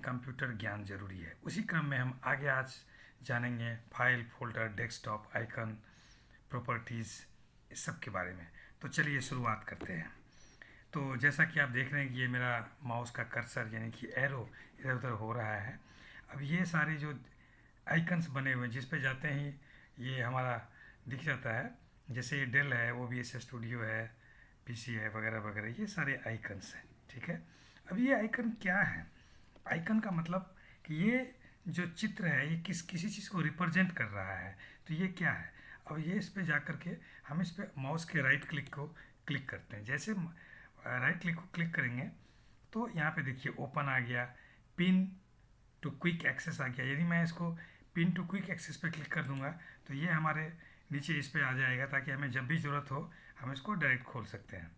Computer ज्ञान जरूरी है। उसी क्रम में हम आगे आज जानेंगे file, folder, desktop, icon, properties, इस सब के बारे में। तो चलिए शुरुआत करते हैं। तो जैसा कि आप देख रहे हैं कि ये मेरा माउस का कर्सर यानी कि एरो इधर उधर हो रहा है। अब ये सारे जो आइकन्स बने हुए हैं जिस पे जाते ही ये हमारा दिख जाता है, जैसे ये डेल है, OBS स्टूडियो है, PC है, वगैरह वगैरह, ये सारे आइकन्स हैं। ठीक है। अब ये आइकन क्या है? आइकन का मतलब कि ये जो चित्र है ये किसी चीज़ को रिप्रेजेंट कर रहा है। तो ये क्या है? अब ये इस पे जा कर के हम इस पे माउस के राइट क्लिक को क्लिक करते हैं। जैसे राइट क्लिक को क्लिक करेंगे तो यहाँ पे देखिए ओपन आ गया, पिन टू क्विक एक्सेस आ गया। यदि मैं इसको पिन टू क्विक एक्सेस पे क्लिक कर दूंगा तो ये हमारे नीचे इस पे आ जाएगा, ताकि हमें जब भी ज़रूरत हो हम इसको डायरेक्ट खोल सकते हैं।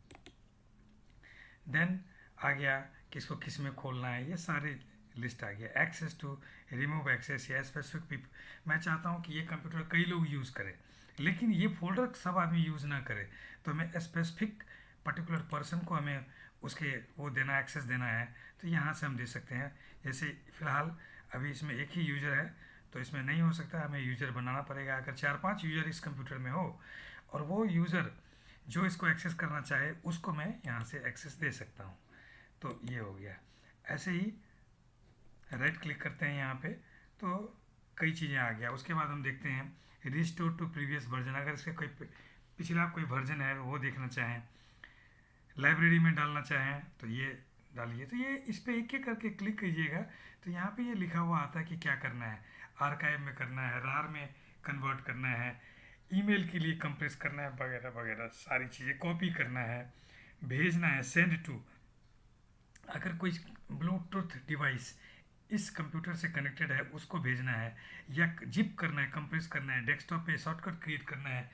देन आ गया कि इसको किस में खोलना है, ये सारी लिस्ट आ गया। एक्सेस टू रिमूव एक्सेस या स्पेसिफिक पीपल, मैं चाहता हूँ कि ये कंप्यूटर कई लोग यूज़ करें लेकिन ये फोल्डर सब आदमी यूज़ ना करे, तो हमें स्पेसिफिक पर्टिकुलर पर्सन को हमें उसके वो देना, एक्सेस देना है, तो यहाँ से हम दे सकते हैं। जैसे फ़िलहाल अभी इसमें एक ही यूज़र है तो इसमें नहीं हो सकता, हमें यूज़र बनाना पड़ेगा। अगर 4-5 यूज़र इस कंप्यूटर में हो और वो यूज़र जो इसको एक्सेस करना चाहे उसको मैं यहाँ से एक्सेस दे सकता हूँ। तो ये हो गया। ऐसे ही राइट क्लिक करते हैं यहाँ पे तो कई चीज़ें आ गया। उसके बाद हम देखते हैं रिस्टोर टू प्रीवियस वर्जन, अगर इसका कोई पिछला कोई वर्जन है वो देखना चाहें, लाइब्रेरी में डालना चाहें तो ये डालिए। तो ये इस पर एक एक करके क्लिक कीजिएगा तो यहाँ पे ये लिखा हुआ आता है कि क्या करना है। आर्काइव में करना है, रार में कन्वर्ट करना है, ईमेल के लिए कंप्रेस करना है, वगैरह वगैरह सारी चीज़ें, कॉपी करना है, भेजना है, सेंड टू, अगर कोई ब्लूटूथ डिवाइस इस कंप्यूटर से कनेक्टेड है उसको भेजना है, या जिप करना है, कंप्रेस करना है, डेस्कटॉप पे शॉर्टकट क्रिएट करना है,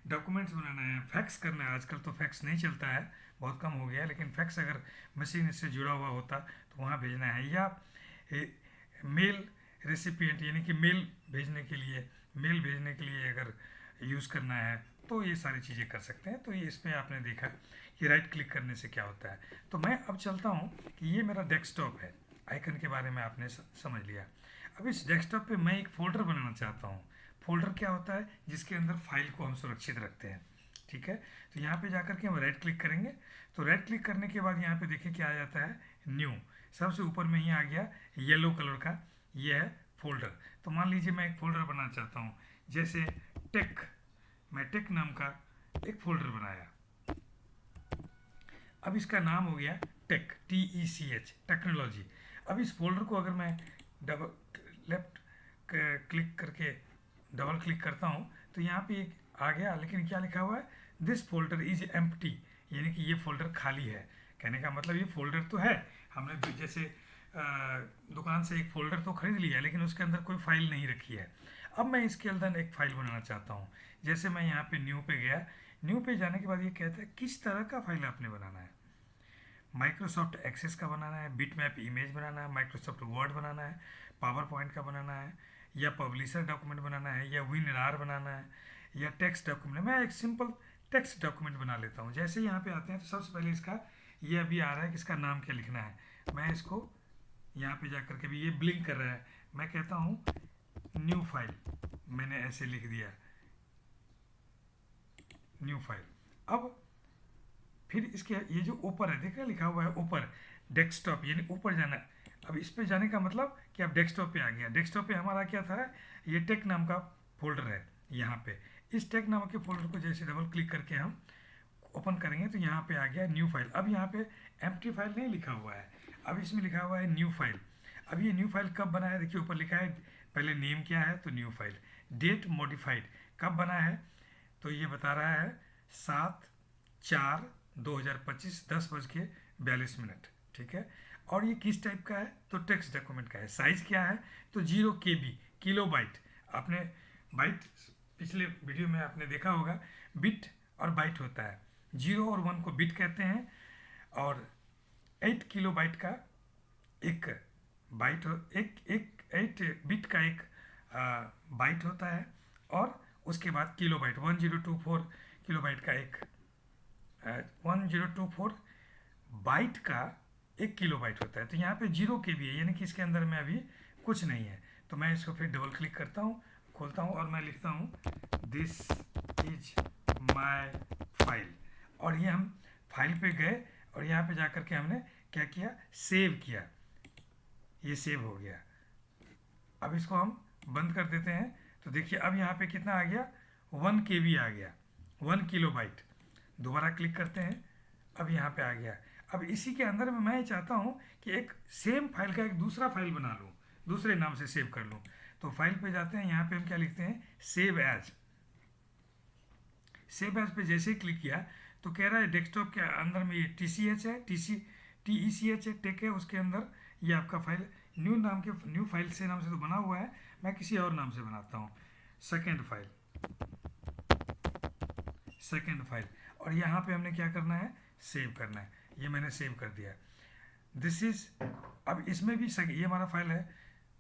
डॉक्यूमेंट्स बनाना है, फैक्स करना है। आजकल तो फैक्स नहीं चलता है, बहुत कम हो गया, लेकिन फैक्स अगर मशीन इससे जुड़ा हुआ होता तो वहाँ भेजना है, या मेल रेसिपिएंट यानी कि मेल भेजने के लिए अगर यूज़ करना है तो ये सारी चीज़ें कर सकते हैं। तो ये इसमें आपने देखा कि राइट क्लिक करने से क्या होता है। तो मैं अब चलता हूँ कि ये मेरा डेस्कटॉप है, आइकन के बारे में आपने समझ लिया। अब इस डेस्कटॉप पे मैं एक फ़ोल्डर बनाना चाहता हूँ। फ़ोल्डर क्या होता है? जिसके अंदर फाइल को हम सुरक्षित रखते हैं। ठीक है। तो यहाँ पे जाकर के हम राइट क्लिक करेंगे तो राइट क्लिक करने के बाद यहाँ पे देखिए क्या आ जाता है, न्यू, सबसे ऊपर में ही आ गया येलो कलर का, ये है फोल्डर। तो मान लीजिए मैं एक फ़ोल्डर बनाना चाहता हूँ, जैसे टेक, मैं टेक नाम का एक फ़ोल्डर बनाया। अब इसका नाम हो गया टेक, TECH, टेक्नोलॉजी। अब इस फोल्डर को अगर मैं डबल लेफ्ट क्लिक करके डबल क्लिक करता हूँ तो यहाँ पे एक आ गया, लेकिन क्या लिखा हुआ है, दिस फोल्डर इज एम्प्टी, यानी कि ये फोल्डर खाली है। कहने का मतलब ये फोल्डर तो है, हमने जैसे दुकान से एक फ़ोल्डर तो खरीद लिया लेकिन उसके अंदर कोई फाइल नहीं रखी है। अब मैं इसके अंदर एक फ़ाइल बनाना चाहता हूँ। जैसे मैं यहाँ पे न्यू पे गया, न्यू पे जाने के बाद ये कहता है किस तरह का फाइल आपने बनाना है। माइक्रोसॉफ्ट एक्सेस का बनाना है, बिटमैप इमेज बनाना है, माइक्रोसॉफ्ट वर्ड बनाना है, पावर पॉइंट का बनाना है, या पब्लिशर डॉक्यूमेंट बनाना है, या WinRAR बनाना है, या टेक्स्ट डॉक्यूमेंट। मैं एक सिंपल टेक्स्ट डॉक्यूमेंट बना लेता हूँ। जैसे यहाँ पे आते हैं तो सबसे पहले इसका ये अभी आ रहा है कि इसका नाम क्या लिखना है। मैं इसको यहाँ पे जाकर के भी ये ब्लिंक कर रहा है, मैं कहता हूँ न्यू फाइल, मैंने ऐसे लिख दिया न्यू फाइल। अब फिर इसके ये जो ऊपर है देखा लिखा हुआ है ऊपर डेस्कटॉप, यानी ऊपर जाना है। अब इस पे जाने का मतलब कि आप डेस्कटॉप पे आ गया। डेस्कटॉप पे हमारा क्या था, ये टेक नाम का फोल्डर है। यहाँ पे इस टेक नाम के फोल्डर को जैसे डबल क्लिक करके हम ओपन करेंगे तो यहाँ पे आ गया न्यू फाइल। अब यहाँ पे एम्प्टी फाइल नहीं लिखा हुआ है, अब इसमें लिखा हुआ है न्यू फाइल। अब ये न्यू फाइल कब बना है, देखिए ऊपर लिखा है पहले नेम क्या है तो न्यू फाइल, डेट मॉडिफाइड, कब बना है तो ये बता रहा है 7/4/2025 10:42। ठीक है। और ये किस टाइप का है तो टेक्स्ट डॉक्यूमेंट का है। साइज़ क्या है तो 0 KB, किलो बाइट। आपने बाइट पिछले वीडियो में आपने देखा होगा, बिट और बाइट होता है, 0 और 1 को बिट कहते हैं, और 8 किलो बाइट का एक बाइट एक एक 8 बिट का एक बाइट होता है, और उसके बाद किलो बाइट 1024 किलो बाइट का एक 1024 बाइट का 1 किलोबाइट होता है। तो यहाँ पे 0 KB है, यानी कि इसके अंदर में अभी कुछ नहीं है। तो मैं इसको फिर डबल क्लिक करता हूँ, खोलता हूँ और मैं लिखता हूँ दिस इज माई फाइल। और ये हम फाइल पे गए और यहाँ पे जाकर के हमने क्या किया, सेव किया। ये सेव हो गया। अब इसको हम बंद कर देते हैं। तो देखिए अब यहाँ पे कितना आ गया, 1 KB आ गया, 1 किलोबाइट। दोबारा क्लिक करते हैं, अब यहाँ पे आ गया। अब इसी के अंदर में मैं चाहता हूँ कि एक सेम फाइल का एक दूसरा फाइल बना लूँ, दूसरे नाम से सेव कर लूँ। तो फाइल पे जाते हैं, यहाँ पे हम क्या लिखते हैं, सेव एज। सेव एज पे जैसे ही क्लिक किया तो कह रहा है डेस्कटॉप के अंदर में ये TCH है, TECH है, टेक है, उसके अंदर ये आपका फाइल न्यू फाइल से नाम से तो बना हुआ है। मैं किसी और नाम से बनाता हूँ, सेकेंड फाइल। और यहाँ पे हमने क्या करना है, सेव करना है। ये मैंने सेव कर दिया। दिस इज, अब इसमें भी ये हमारा फाइल है,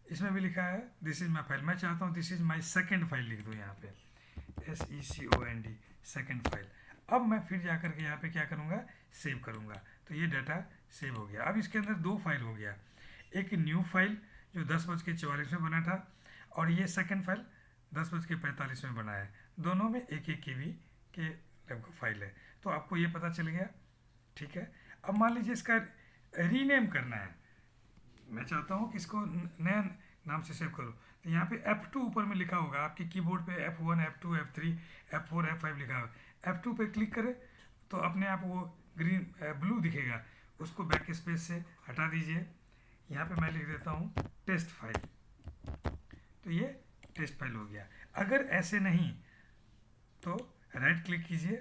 इसमें भी लिखा है दिस इज माई फाइल। मैं चाहता हूँ this is my second file लिख दूँ यहाँ पे, SECOND, सेकेंड फाइल। अब मैं फिर जाकर के यहाँ पे क्या करूँगा, सेव करूँगा। तो ये डाटा सेव हो गया। अब इसके अंदर 2 फाइल हो गया, एक न्यू फाइल जो 10:44 में बना था, और ये सेकेंड फाइल 10:45 में बना है। दोनों में 1-1 KB के लगभग फाइल है। तो आपको ये पता चल गया, ठीक है। अब मान लीजिए इसका रीनेम करना है, मैं चाहता हूँ कि इसको नया नाम से सेव करो। तो यहाँ पे F2 ऊपर में लिखा होगा, आपके कीबोर्ड पे F1, F2, F3, F4, F5 लिखा होगा। F2 पे क्लिक करें तो अपने आप वो ग्रीन ब्लू दिखेगा, उसको बैक स्पेस से हटा दीजिए। यहाँ पे मैं लिख देता हूँ टेस्ट फाइल। तो ये टेस्ट फाइल हो गया। अगर ऐसे नहीं तो राइट क्लिक कीजिए,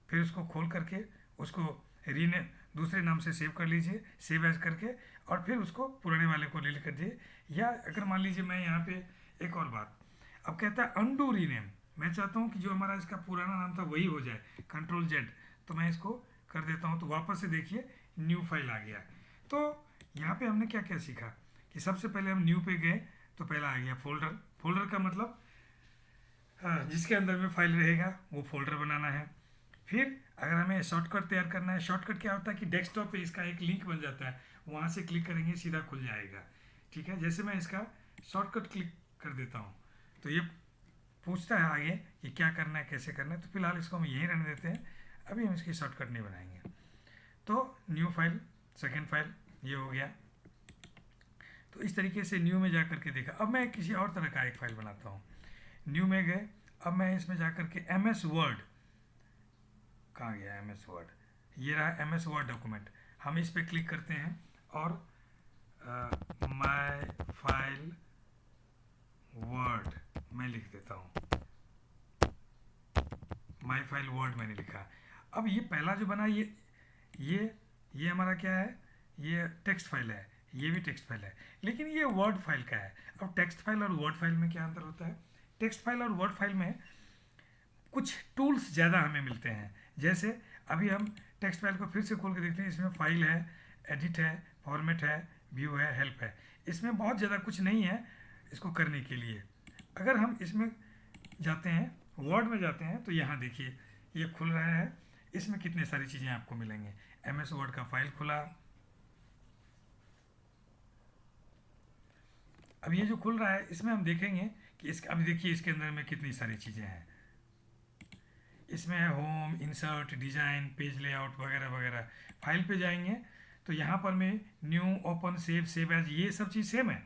फिर उसको खोल करके उसको रीने दूसरे नाम से सेव कर लीजिए, सेव एज करके, और फिर उसको पुराने वाले को डिलीट कर दिए। या अगर मान लीजिए मैं यहाँ पे एक और बात, अब कहता है अनडू रीनेम। मैं चाहता हूँ कि जो हमारा इसका पुराना नाम था वही हो जाए, Ctrl+Z। तो मैं इसको कर देता हूँ, तो वापस से देखिए न्यू फाइल आ गया। तो यहाँ पे हमने क्या क्या सीखा कि सबसे पहले हम न्यू पे गए तो पहला आ गया फोल्डर का मतलब जिसके अंदर में फाइल रहेगा वो फोल्डर बनाना है। फिर अगर हमें शॉर्टकट तैयार करना है, शॉर्टकट क्या होता है कि डेस्कटॉप पे इसका एक लिंक बन जाता है, वहाँ से क्लिक करेंगे सीधा खुल जाएगा, ठीक है। जैसे मैं इसका शॉर्टकट क्लिक कर देता हूँ तो ये पूछता है आगे कि क्या करना है, कैसे करना है। तो फिलहाल इसको हम यहीं रहने देते हैं, अभी हम इसकी शॉर्टकट नहीं बनाएंगे। तो न्यू फाइल, सेकेंड फाइल, ये हो गया। तो इस तरीके से न्यू में जा करके देखा। अब मैं किसी और तरह का एक फाइल बनाता हूँ। न्यू में गए, अब मैं इसमें जा करके MS वर्ड, कहाँ गया MS वर्ड, ये रहा MS वर्ड डॉक्यूमेंट। हम इस पर क्लिक करते हैं और माई फाइल वर्ड मैं लिख देता हूँ, माई फाइल वर्ड मैंने लिखा। अब ये पहला जो बना ये हमारा क्या है, ये टेक्स्ट फाइल है, ये भी टेक्स्ट फाइल है, लेकिन ये वर्ड फाइल का है। अब टेक्स्ट फाइल और वर्ड फाइल में क्या अंतर होता है, टेक्स्ट फाइल और वर्ड फाइल में कुछ टूल्स ज़्यादा हमें मिलते हैं। जैसे अभी हम टेक्स्ट फाइल को फिर से खोल के देखते हैं, इसमें फाइल है, एडिट है, फॉर्मेट है, व्यू है, हेल्प है। इसमें बहुत ज़्यादा कुछ नहीं है इसको करने के लिए। अगर हम इसमें जाते हैं, वर्ड में जाते हैं, तो यहाँ देखिए ये खुल रहा है, इसमें कितने सारी चीज़ें आपको मिलेंगे। MS वर्ड का फाइल खुला। अब ये जो खुल रहा है इसमें हम देखेंगे कि अभी देखिए इसके अंदर में कितनी सारी चीज़ें हैं। इसमें है home, insert, design, page layout वगैरह वगैरह। फाइल पे जाएंगे तो यहाँ पर में न्यू, ओपन, सेव एज, ये सब चीज़ सेम है,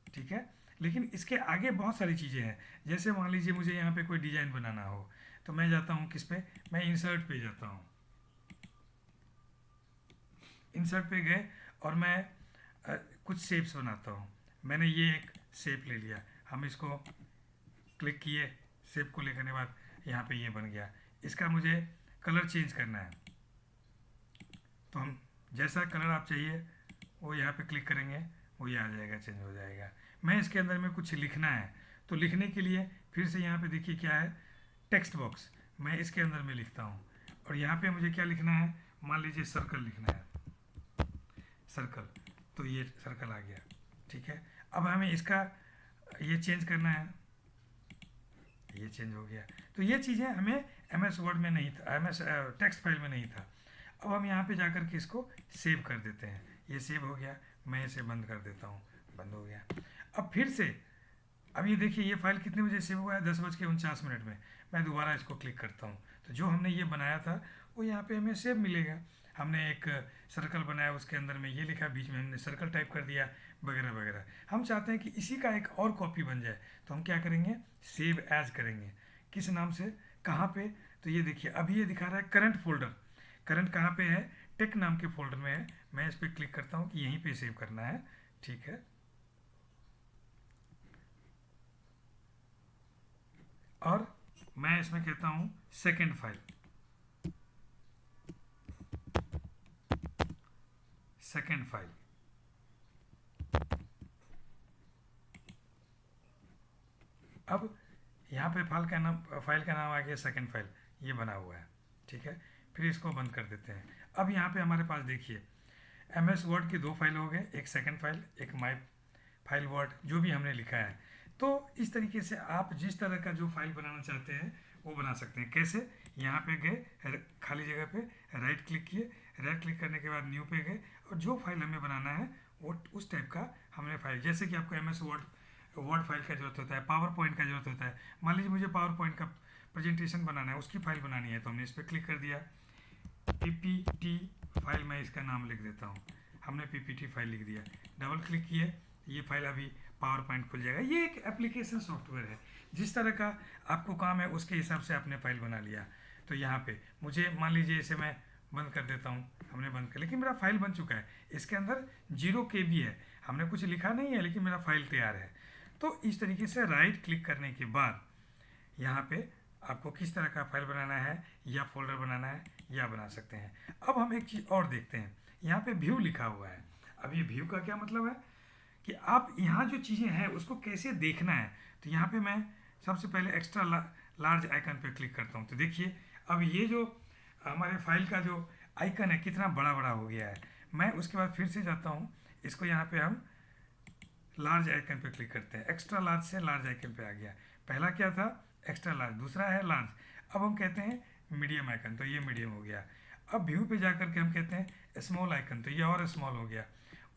ठीक है। लेकिन इसके आगे बहुत सारी चीज़ें हैं। जैसे मान लीजिए मुझे यहाँ पे कोई डिज़ाइन बनाना हो तो मैं जाता हूँ किस पे, मैं इंसर्ट पे जाता हूँ। इंसर्ट पे गए और मैं कुछ शेप्स बनाता हूँ। मैंने ये एक शेप ले लिया, हम इसको क्लिक किए, शेप को लेने के बाद यहाँ पे ये बन गया। इसका मुझे कलर चेंज करना है, तो हम जैसा कलर आप चाहिए वो यहाँ पे क्लिक करेंगे, वो ये आ जाएगा, चेंज हो जाएगा। मैं इसके अंदर में कुछ लिखना है तो लिखने के लिए फिर से यहाँ पे देखिए क्या है, टेक्स्ट बॉक्स, मैं इसके अंदर में लिखता हूँ। और यहाँ पे मुझे क्या लिखना है, मान लीजिए सर्कल लिखना है, सर्कल, तो ये सर्कल आ गया, ठीक है। अब हमें इसका ये चेंज करना है, ये चेंज हो गया। तो ये चीज़ें हमें MS वर्ड में नहीं था, MS टेक्स्ट फाइल में नहीं था। अब हम यहाँ पे जाकर के इसको सेव कर देते हैं। ये सेव हो गया, मैं इसे बंद कर देता हूँ, बंद हो गया। अब फिर से, अब ये देखिए ये फाइल कितने बजे सेव हुआ है, 10:49 में। मैं दोबारा इसको क्लिक करता हूँ तो जो हमने ये बनाया था वो यहाँ पे हमें सेव मिलेगा। हमने एक सर्कल बनाया, उसके अंदर में ये लिखा, बीच में हमने सर्कल टाइप कर दिया, वगैरह वगैरह। हम चाहते हैं कि इसी का एक और कॉपी बन जाए, तो हम क्या करेंगे, सेव एज करेंगे। किस नाम से, कहाँ पे, तो ये देखिए अभी ये दिखा रहा है करंट फोल्डर। करंट कहाँ पे है, टेक नाम के फोल्डर में है। मैं इस पर क्लिक करता हूँ कि यहीं पे सेव करना है, ठीक है। और मैं इसमें कहता हूँ सेकेंड फाइल, सेकेंड फाइल। अब यहाँ पे फाइल का नाम आ गया सेकेंड फाइल, ये बना हुआ है, ठीक है। फिर इसको बंद कर देते हैं। अब यहाँ पे हमारे पास देखिए MS वर्ड की 2 फाइल हो गए, एक सेकेंड फाइल, एक माई फाइल वर्ड, जो भी हमने लिखा है। तो इस तरीके से आप जिस तरह का जो फाइल बनाना चाहते हैं वो बना सकते हैं। कैसे, यहाँ पे गए, खाली जगह पे राइट क्लिक किए, राइट क्लिक करने के बाद न्यू पे गए, और जो फाइल हमें बनाना है वो उस टाइप का हमने फाइल, जैसे कि आपको MS वर्ड फाइल का जरूरत होता है, पावर पॉइंट का जरूरत होता है। मान लीजिए मुझे पावर पॉइंट का प्रेजेंटेशन बनाना है, उसकी फाइल बनानी है, तो हमने इस पर क्लिक कर दिया, PPT फाइल, मैं इसका नाम लिख देता हूँ, हमने PPT फाइल लिख दिया, डबल क्लिक किए, ये फाइल अभी पावर पॉइंट खुल जाएगा। ये एक एप्लीकेशन सॉफ्टवेयर है, जिस तरह का आपको काम है उसके हिसाब से आपने फाइल बना लिया। तो यहाँ पे मुझे मान लीजिए इसे मैं बंद कर देता हूँ, हमने बंद कर, लेकिन मेरा फाइल बन चुका है। इसके अंदर 0 KB है, हमने कुछ लिखा नहीं है, लेकिन मेरा फाइल तैयार है। तो इस तरीके से राइट क्लिक करने के बाद यहाँ पे आपको किस तरह का फाइल बनाना है या फोल्डर बनाना है या बना सकते हैं। अब हम एक चीज़ और देखते हैं, यहाँ पे व्यू लिखा हुआ है। अब ये व्यू का क्या मतलब है कि आप यहाँ जो चीज़ें हैं उसको कैसे देखना है। तो यहाँ पे मैं सबसे पहले एक्स्ट्रा लार्ज आइकन पे क्लिक करता हूँ, तो देखिए अब ये जो हमारे फाइल का जो आइकन है कितना बड़ा बड़ा हो गया है। मैं उसके बाद फिर से जाता हूँ, इसको यहाँ पे हम लार्ज आइकन पे क्लिक करते हैं, एक्स्ट्रा लार्ज से लार्ज आइकन पे आ गया। पहला क्या था, एक्स्ट्रा लार्ज, दूसरा है लार्ज। अब हम कहते हैं मीडियम आइकन, तो ये मीडियम हो गया। अब व्यू पे जाकर के हम कहते हैं स्मॉल आइकन, तो ये और स्मॉल हो गया।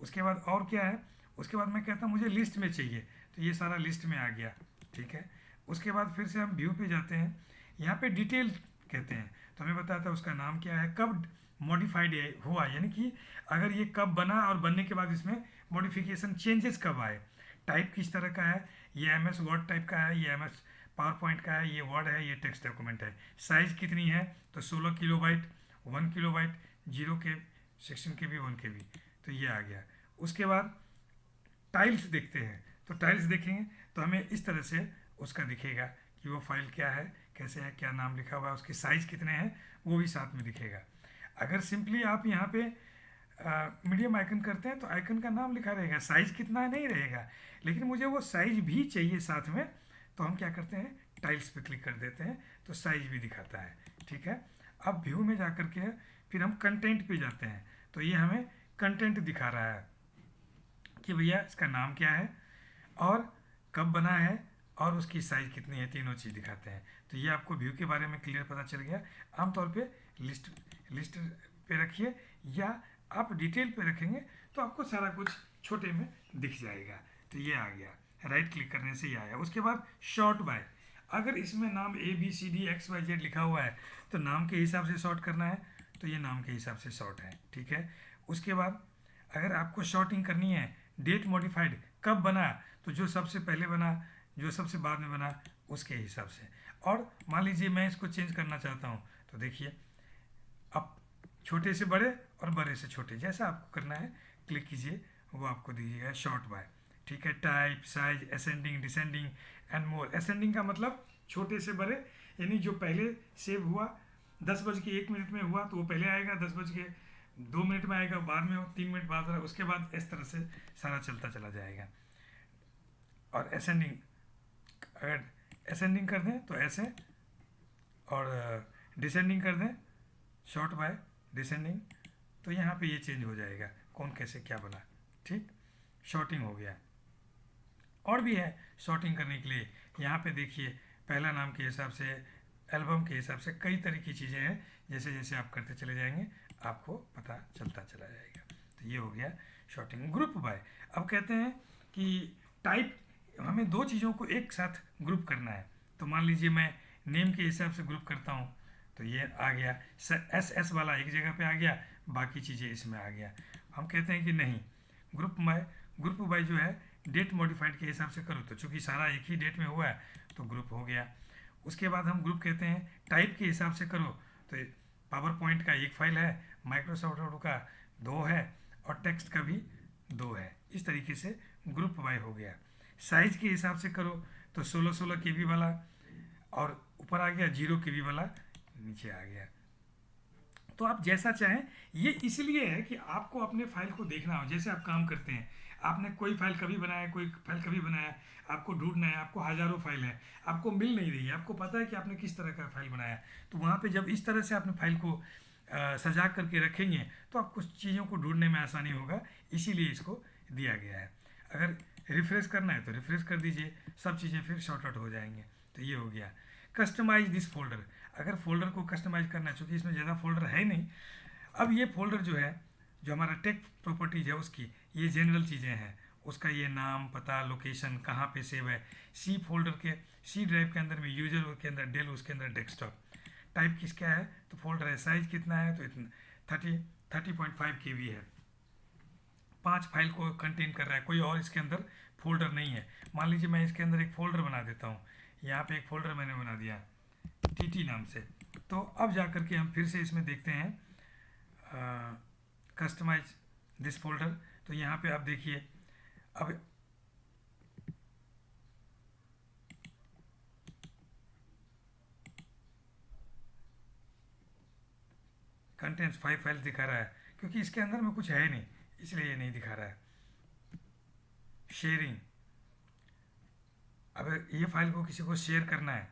उसके बाद और क्या है, उसके बाद मैं कहता हूँ मुझे लिस्ट में चाहिए, तो ये सारा लिस्ट में आ गया, ठीक है। उसके बाद फिर से हम व्यू पे जाते हैं, यहाँ पे डिटेल कहते हैं, तो हमें बताया था उसका नाम क्या है, कब मॉडिफाइड हुआ, यानी कि अगर ये कब बना और बनने के बाद इसमें मॉडिफिकेशन चेंजेस कब आए, टाइप किस तरह का है, ये MS वर्ड टाइप का है, ये MS पावर पॉइंट का है, ये वर्ड है, ये टेक्स्ट डॉक्यूमेंट है, साइज कितनी है, तो 16 किलोबाइट, 1 किलोबाइट, 0 के 16 KB, 1 KB, तो ये आ गया। उसके बाद टाइल्स देखते हैं, तो टाइल्स देखेंगे तो हमें इस तरह से उसका दिखेगा कि वो फाइल क्या है, कैसे है, क्या नाम लिखा हुआ है, उसके साइज कितने हैं, वो भी साथ में दिखेगा। अगर सिंपली आप यहाँ पे मीडियम आइकन करते हैं तो आइकन का नाम लिखा रहेगा, साइज कितना है नहीं रहेगा, लेकिन मुझे वो साइज भी चाहिए साथ में, तो हम क्या करते हैं, टाइल्स पे क्लिक कर देते हैं, तो साइज भी दिखाता है, ठीक है। अब व्यू में जाकर के फिर हम कंटेंट पे जाते हैं, तो ये हमें कंटेंट दिखा रहा है कि भैया इसका नाम क्या है और कब बना है और उसकी साइज़ कितनी है, तीनों चीज़ दिखाते हैं। तो ये आपको व्यू के बारे में क्लियर पता चल गया। आमतौर पे लिस्ट पे रखिए या आप डिटेल पे रखेंगे तो आपको सारा कुछ छोटे में दिख जाएगा। तो ये आ गया, राइट क्लिक करने से ये आया। उसके बाद शॉर्ट बाय, अगर इसमें नाम ABCD XYZ लिखा हुआ है तो नाम के हिसाब से शॉर्ट करना है, तो ये नाम के हिसाब से शॉर्ट है, ठीक है। उसके बाद अगर आपको शॉर्टिंग करनी है, डेट मॉडिफाइड, कब बना, तो जो सबसे पहले बना, जो सबसे बाद में बना, उसके हिसाब से। और मान लीजिए मैं इसको चेंज करना चाहता हूँ, तो देखिए अब छोटे से बड़े और बड़े से छोटे, जैसा आपको करना है क्लिक कीजिए, वो आपको दीजिएगा शॉर्ट बाय, ठीक है। Type, size, ascending, descending and more. Ascending का मतलब छोटे से बड़े, यानी जो पहले सेव हुआ 10:01 में हुआ तो वो पहले आएगा, 10:02 में आएगा, बाद में 3 मिनट बाद, उसके बाद इस तरह से सारा चलता चला जाएगा। और असेंडिंग, अगर असेंडिंग कर दें तो ऐसे, और डिसेंडिंग कर दें शॉर्ट बाय डिसेंडिंग, तो यहाँ पे ये चेंज हो जाएगा कौन कैसे क्या बना, ठीक। शॉर्टिंग हो गया। और भी है शॉर्टिंग करने के लिए, यहाँ पे देखिए पहला नाम के हिसाब से, एल्बम के हिसाब से, कई तरह की चीज़ें हैं, जैसे जैसे आप करते चले जाएंगे आपको पता चलता चला जाएगा। तो ये हो गया शॉर्टिंग। ग्रुप बाय, अब कहते हैं कि टाइप, हमें दो चीज़ों को एक साथ ग्रुप करना है। तो मान लीजिए मैं नेम के हिसाब से ग्रुप करता हूँ, तो ये आ गया एस एस वाला एक जगह पे आ गया, बाकी चीज़ें इसमें आ गया। हम कहते हैं कि नहीं, ग्रुप बाय जो है डेट मॉडिफाइड के हिसाब से करो, तो चूंकि सारा एक ही डेट में हुआ है तो ग्रुप हो गया। उसके बाद हम ग्रुप कहते हैं टाइप के हिसाब से करो, तो पावर पॉइंट का एक फाइल है, माइक्रोसॉफ्ट वर्ड का 2 है, और टेक्स्ट का भी 2 है। इस तरीके से ग्रुप बाय हो गया। साइज के हिसाब से करो तो 16 KB वाला और ऊपर आ गया, 0 KB वाला नीचे आ गया। तो आप जैसा चाहें, ये इसलिए है कि आपको अपने फाइल को देखना हो। जैसे आप काम करते हैं, आपने कोई फाइल कभी बनाया, कोई फाइल कभी बनाया, आपको ढूंढना है, आपको हज़ारों फाइल है, आपको मिल नहीं रही है, आपको पता है कि आपने किस तरह का फाइल बनाया, तो वहाँ पे जब इस तरह से आपने फाइल को सजा करके रखेंगे तो आपको चीज़ों को ढूंढने में आसानी होगा, इसीलिए इसको दिया गया है। अगर रिफ्रेश करना है तो रिफ्रेश कर दीजिए, सब चीज़ें फिर शॉर्ट आउट हो जाएंगे। तो ये हो गया। कस्टमाइज दिस फोल्डर, अगर फोल्डर को कस्टमाइज करना है, चूँकि इसमें ज़्यादा फोल्डर है नहीं, अब ये फोल्डर जो है, जो हमारा टेक प्रॉपर्टीज है उसकी, ये जनरल चीज़ें हैं, उसका ये नाम, पता, लोकेशन, कहाँ पे सेव है। सी फोल्डर के, सी ड्राइव के अंदर में यूजर के अंदर डेल, उसके अंदर डेस्कटॉप। टाइप किसका है, तो फोल्डर है। साइज कितना है, तो इतना 30.5 KB है। 5 फाइल को कंटेन कर रहा है, कोई और इसके अंदर फोल्डर नहीं है। मान लीजिए मैं इसके अंदर एक फ़ोल्डर बना देता हूँ, यहाँ पे एक फ़ोल्डर मैंने बना दिया TT नाम से। तो अब जा कर के हम फिर से इसमें देखते हैं कस्टमाइज दिस फोल्डर। तो यहाँ पे आप देखिए, अब कंटेंट्स 5 फाइल दिखा रहा है, क्योंकि इसके अंदर में कुछ है नहीं, इसलिए ये नहीं दिखा रहा है। शेयरिंग, अब ये फाइल को किसी को शेयर करना है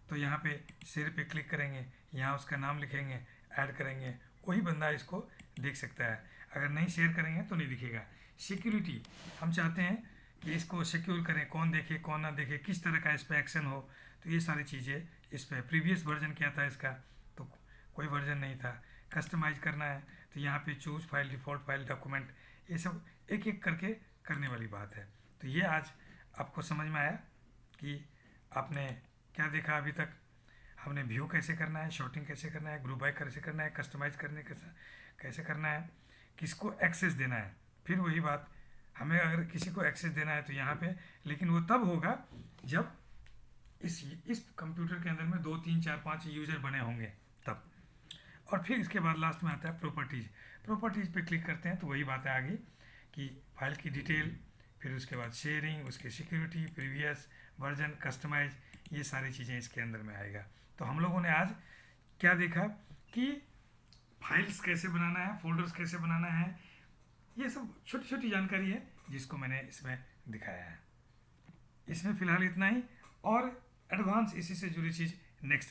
तो यहाँ पे शेयर पे क्लिक करेंगे, यहाँ उसका नाम लिखेंगे, ऐड करेंगे, वही बंदा इसको देख सकता है। अगर नहीं शेयर करेंगे तो नहीं दिखेगा। सिक्योरिटी, हम चाहते हैं कि इसको सिक्योर करें, कौन देखे कौन ना देखे, किस तरह का इस पर एक्शन हो, तो ये सारी चीज़ें इस पर। प्रीवियस वर्जन क्या था इसका, तो कोई वर्जन नहीं था। कस्टमाइज करना है तो यहाँ पे choose file, default file, document, ये सब एक एक करके करने वाली बात है। तो ये आज आपको समझ में आया कि आपने क्या देखा अभी तक। हमने व्यू कैसे करना है, शॉर्टिंग कैसे करना है, ग्रुप बाय कैसे करना है, कस्टमाइज करने कैसे करना है, किसको एक्सेस देना है। फिर वही बात, हमें अगर किसी को एक्सेस देना है तो यहाँ पे, लेकिन वो तब होगा जब इस कंप्यूटर के अंदर में 2 3 4 5 यूज़र बने होंगे तब। और फिर इसके बाद लास्ट में आता है प्रॉपर्टीज़। प्रॉपर्टीज़ पे क्लिक करते हैं तो वही बात है आगे कि फाइल की डिटेल, फिर उसके बाद शेयरिंग, उसकी सिक्योरिटी, प्रीवियस वर्जन, कस्टमाइज, ये सारी चीज़ें इसके अंदर में आएगा। तो हम लोगों ने आज क्या देखा कि फाइल्स कैसे बनाना है, फोल्डर्स कैसे बनाना है, ये सब छोटी छोटी जानकारी है जिसको मैंने इसमें दिखाया है। इसमें फ़िलहाल इतना ही, और एडवांस इसी से जुड़ी चीज़ नेक्स्ट